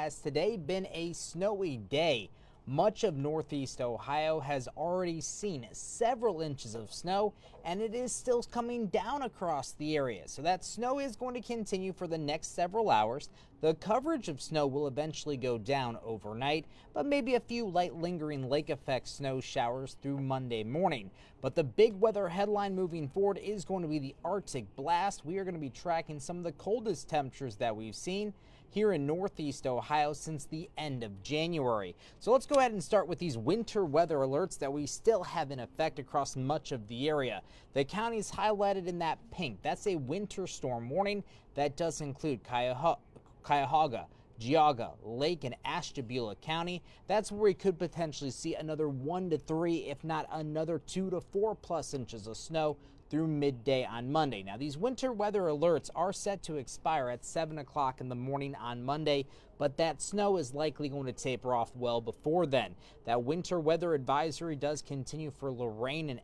has today been a snowy day. Much of northeast Ohio has already seen several inches of snow, and it is still coming down across the area. So that snow is going to continue for the next several hours. The coverage of snow will eventually go down overnight, but maybe a few light lingering lake effect snow showers through Monday morning. But the big weather headline moving forward is going to be the Arctic blast. We are going to be tracking some of the coldest temperatures that we've seen here in northeast Ohio since the end of January. So let's go ahead and start with these winter weather alerts that we still have in effect across much of the area. The counties highlighted in that pink, that's a winter storm warning. That does include Cuyahoga, Geauga, Lake, and Ashtabula County. That's where we could potentially see another 1 to 3, if not another 2 to 4 plus inches of snow through midday on Monday. Now, these winter weather alerts are set to expire at 7 o'clock in the morning on Monday, but that snow is likely going to taper off well before then. That winter weather advisory does continue for Lorain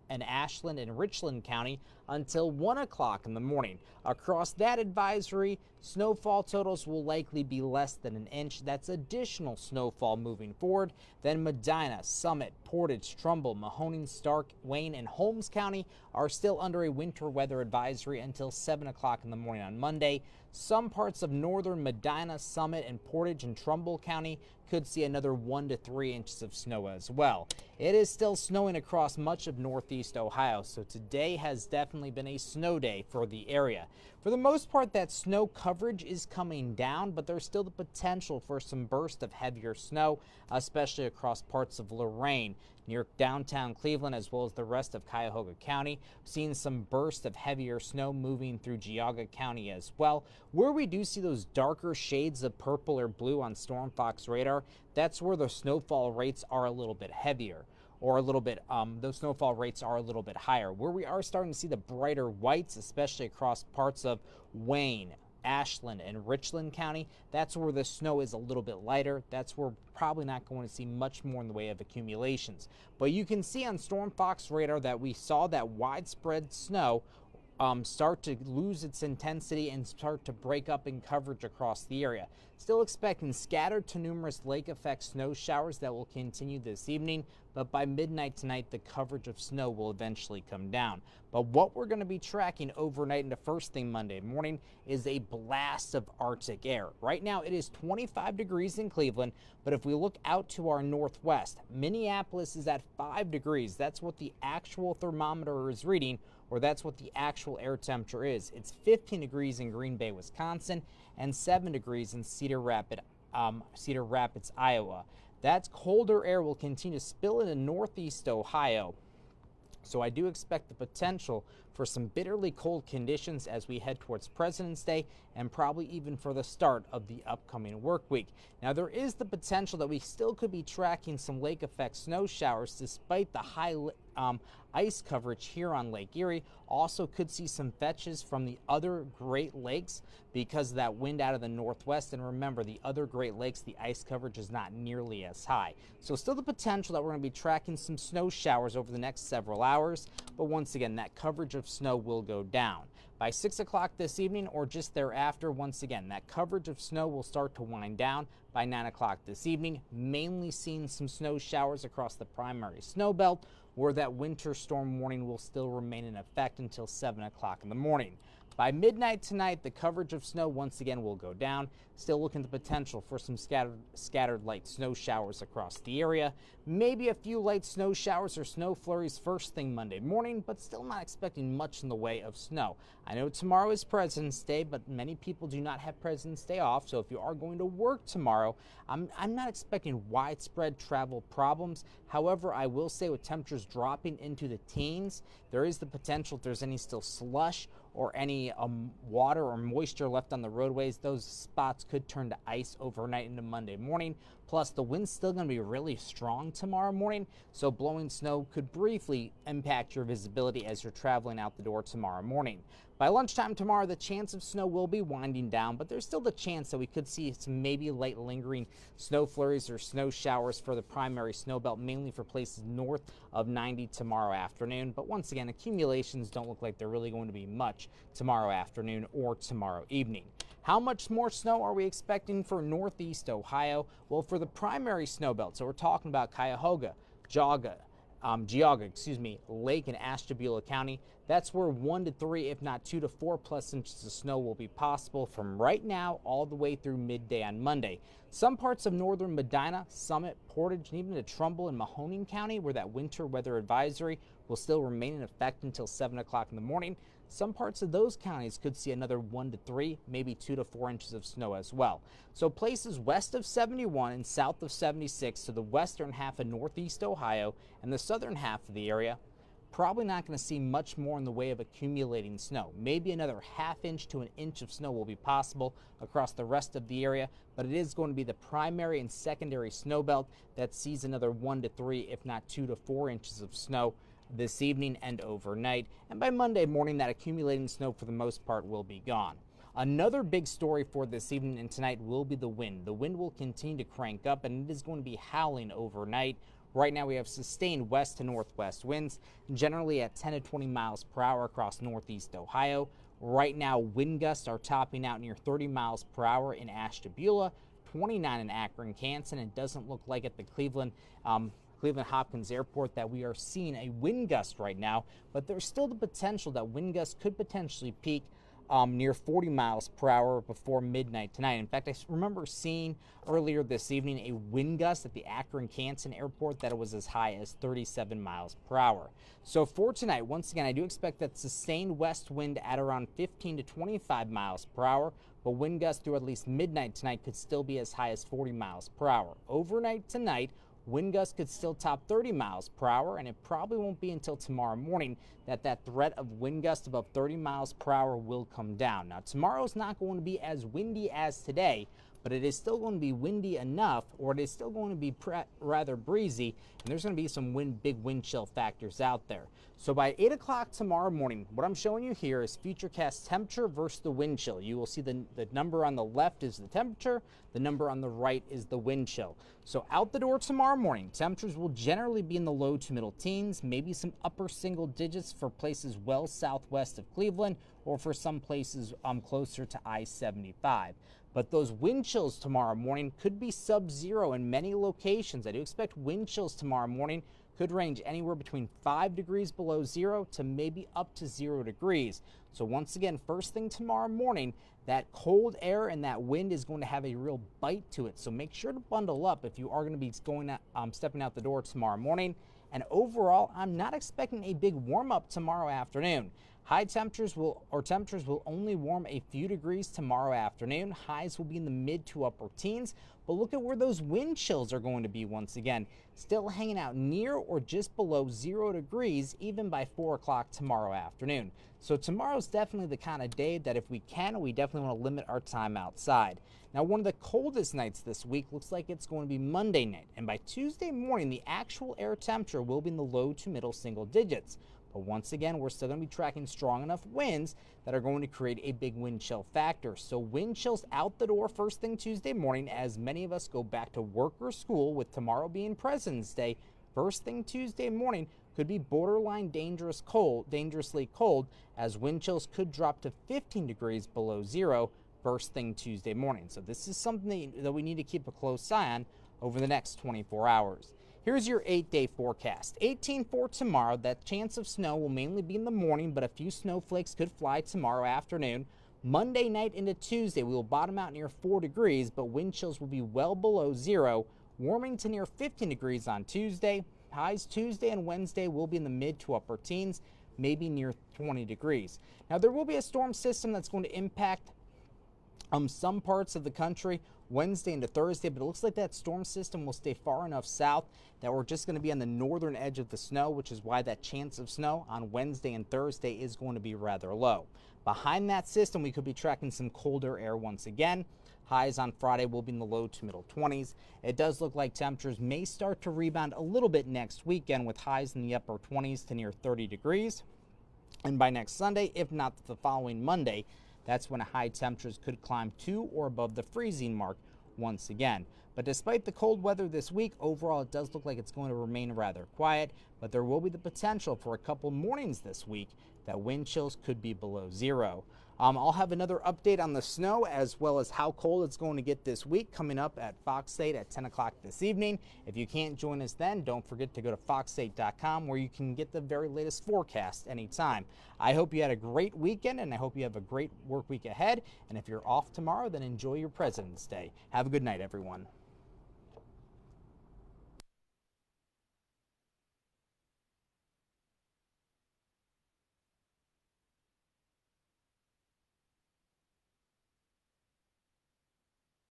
and Ashland and Richland County until 1 o'clock in the morning. Across that advisory, snowfall totals will likely be less than an inch. That's additional snowfall moving forward. Then Medina, Summit, Portage, Trumbull, Mahoning, Stark, Wayne, and Holmes County are still under a winter weather advisory until 7 o'clock in the morning on Monday. Some parts of northern Medina, Summit, and Portage and Trumbull County could see another 1 to 3 inches of snow as well. It is still snowing across much of northeast Ohio, so today has definitely been a snow day for the area. For the most part, that snow coverage is coming down, but there's still the potential for some burst of heavier snow, especially across parts of Lorain, near downtown Cleveland, as well as the rest of Cuyahoga County. Seeing some burst of heavier snow moving through Geauga County as well. Where we do see those darker shades of purple or blue on StormFox radar, that's where the snowfall rates are a little bit heavier, or a little bit, those snowfall rates are a little bit higher. Where we are starting to see the brighter whites, especially across parts of Wayne, Ashland, and Richland County, that's where the snow is a little bit lighter. That's where we're probably not going to see much more in the way of accumulations. But you can see on StormFox radar that we saw that widespread snow start to lose its intensity and start to break up in coverage across the area. Still expecting scattered to numerous lake effect snow showers that will continue this evening, but by midnight tonight the coverage of snow will eventually come down. But what we're going to be tracking overnight into first thing Monday morning is a blast of Arctic air. Right now it is 25 degrees in Cleveland, but if we look out to our northwest, Minneapolis is at 5 degrees. That's what the actual thermometer is reading, or that's what the actual air temperature is. It's 15 degrees in Green Bay, Wisconsin, and 7 degrees in Cedar Rapids, Iowa. That colder air will continue to spill into northeast Ohio. So I do expect the potential for some bitterly cold conditions as we head towards President's Day and probably even for the start of the upcoming work week. Now, there is the potential that we still could be tracking some lake effect snow showers despite the high ice coverage here on Lake Erie. Also could see some fetches from the other Great Lakes because of that wind out of the northwest. And remember, the other Great Lakes, the ice coverage is not nearly as high. So still the potential that we're going to be tracking some snow showers over the next several hours. But once again, that coverage of snow will go down. By 6 o'clock this evening or just thereafter, once again, that coverage of snow will start to wind down. By 9 o'clock this evening, mainly seeing some snow showers across the primary snow belt, where that winter storm warning will still remain in effect until 7 o'clock in the morning. By midnight tonight, the coverage of snow once again will go down. Still looking at the potential for some scattered light snow showers across the area. Maybe a few light snow showers or snow flurries first thing Monday morning, but still not expecting much in the way of snow. I know tomorrow is President's Day, but many people do not have President's Day off. So if you are going to work tomorrow, I'm not expecting widespread travel problems. However, I will say with temperatures dropping into the teens, there is the potential if there's any still slush or any water or moisture left on the roadways, those spots could turn to ice overnight into Monday morning. Plus, the wind's still going to be really strong tomorrow morning, so blowing snow could briefly impact your visibility as you're traveling out the door tomorrow morning. By lunchtime tomorrow, the chance of snow will be winding down, but there's still the chance that we could see some maybe light lingering snow flurries or snow showers for the primary snow belt, mainly for places north of 90 tomorrow afternoon. But once again, accumulations don't look like they're really going to be much tomorrow afternoon or tomorrow evening. How much more snow are we expecting for northeast Ohio? Well, for the primary snow belt, so we're talking about Cuyahoga, Geauga, Lake and Ashtabula County. That's where 1 to 3, if not 2 to 4 plus inches of snow will be possible from right now all the way through midday on Monday. Some parts of northern Medina, Summit, Portage, and even to Trumbull and Mahoning County, where that winter weather advisory will still remain in effect until 7 o'clock in the morning. Some parts of those counties could see another 1 to 3, maybe 2 to 4 inches of snow as well. So places west of 71 and south of 76 to the western half of northeast Ohio and the southern half of the area, probably not going to see much more in the way of accumulating snow. Maybe another ½ inch to an inch of snow will be possible across the rest of the area, but it is going to be the primary and secondary snow belt that sees another 1 to 3, if not 2 to 4 inches of snow this evening and overnight. And by Monday morning, that accumulating snow for the most part will be gone. Another big story for this evening and tonight will be the wind. The wind will continue to crank up, and it is going to be howling overnight. Right now we have sustained west to northwest winds, generally at 10 to 20 miles per hour across northeast Ohio. Right now wind gusts are topping out near 30 miles per hour in Ashtabula, 29 in Akron, Canson. It doesn't look like at the Cleveland Hopkins Airport that we are seeing a wind gust right now, but there's still the potential that wind gusts could potentially peak near 40 miles per hour before midnight tonight. In fact, I remember seeing earlier this evening a wind gust at the Akron Canson Airport that was as high as 37 miles per hour. So for tonight, once again, I do expect that sustained west wind at around 15 to 25 miles per hour, but wind gusts through at least midnight tonight could still be as high as 40 miles per hour. Overnight tonight, wind gusts could still top 30 miles per hour, and it probably won't be until tomorrow morning that threat of wind gusts above 30 miles per hour will come down. Now, tomorrow's not going to be as windy as today, but it is still going to be windy enough, or it is still going to be rather breezy, and there's going to be some big wind chill factors out there. So by 8 o'clock tomorrow morning, what I'm showing you here is Futurecast temperature versus the wind chill. You will see the number on the left is the temperature, the number on the right is the wind chill. So out the door tomorrow morning, temperatures will generally be in the low to middle teens, maybe some upper single digits for places well southwest of Cleveland, or for some places closer to I-75. But those wind chills tomorrow morning could be sub-zero in many locations. I do expect wind chills tomorrow morning could range anywhere between 5 degrees below zero to maybe up to 0 degrees. So once again, first thing tomorrow morning, that cold air and that wind is going to have a real bite to it. So make sure to bundle up if you are going to be stepping out the door tomorrow morning. And overall, I'm not expecting a big warm up tomorrow afternoon. Temperatures will only warm a few degrees tomorrow afternoon. Highs will be in the mid to upper teens, but look at where those wind chills are going to be once again. Still hanging out near or just below 0 degrees even by 4 o'clock tomorrow afternoon. So tomorrow's definitely the kind of day that if we can, we definitely want to limit our time outside. Now, one of the coldest nights this week looks like it's going to be Monday night, and by Tuesday morning, the actual air temperature will be in the low to middle single digits. But once again, we're still going to be tracking strong enough winds that are going to create a big wind chill factor. So wind chills out the door first thing Tuesday morning as many of us go back to work or school, with tomorrow being President's Day. First thing Tuesday morning could be borderline dangerously cold, as wind chills could drop to 15 degrees below zero first thing Tuesday morning. So this is something that we need to keep a close eye on over the next 24 hours. Here's your 8-day forecast. 18 for tomorrow. That chance of snow will mainly be in the morning, but a few snowflakes could fly tomorrow afternoon. Monday night into Tuesday, we will bottom out near 4 degrees, but wind chills will be well below zero, warming to near 15 degrees on Tuesday. Highs Tuesday and Wednesday will be in the mid to upper teens, maybe near 20 degrees. Now, there will be a storm system that's going to impact some parts of the country Wednesday into Thursday, but it looks like that storm system will stay far enough south that we're just going to be on the northern edge of the snow, which is why that chance of snow on Wednesday and Thursday is going to be rather low. Behind that system, we could be tracking some colder air once again. Highs on Friday will be in the low to middle 20s. It does look like temperatures may start to rebound a little bit next weekend, with highs in the upper 20s to near 30 degrees. And by next Sunday, if not the following Monday, that's when high temperatures could climb to or above the freezing mark once again. But despite the cold weather this week, overall it does look like it's going to remain rather quiet, but there will be the potential for a couple mornings this week that wind chills could be below zero. I'll have another update on the snow as well as how cold it's going to get this week coming up at Fox 8 at 10 o'clock this evening. If you can't join us then, don't forget to go to fox8.com where you can get the very latest forecast anytime. I hope you had a great weekend and I hope you have a great work week ahead. And if you're off tomorrow, then enjoy your President's Day. Have a good night, everyone.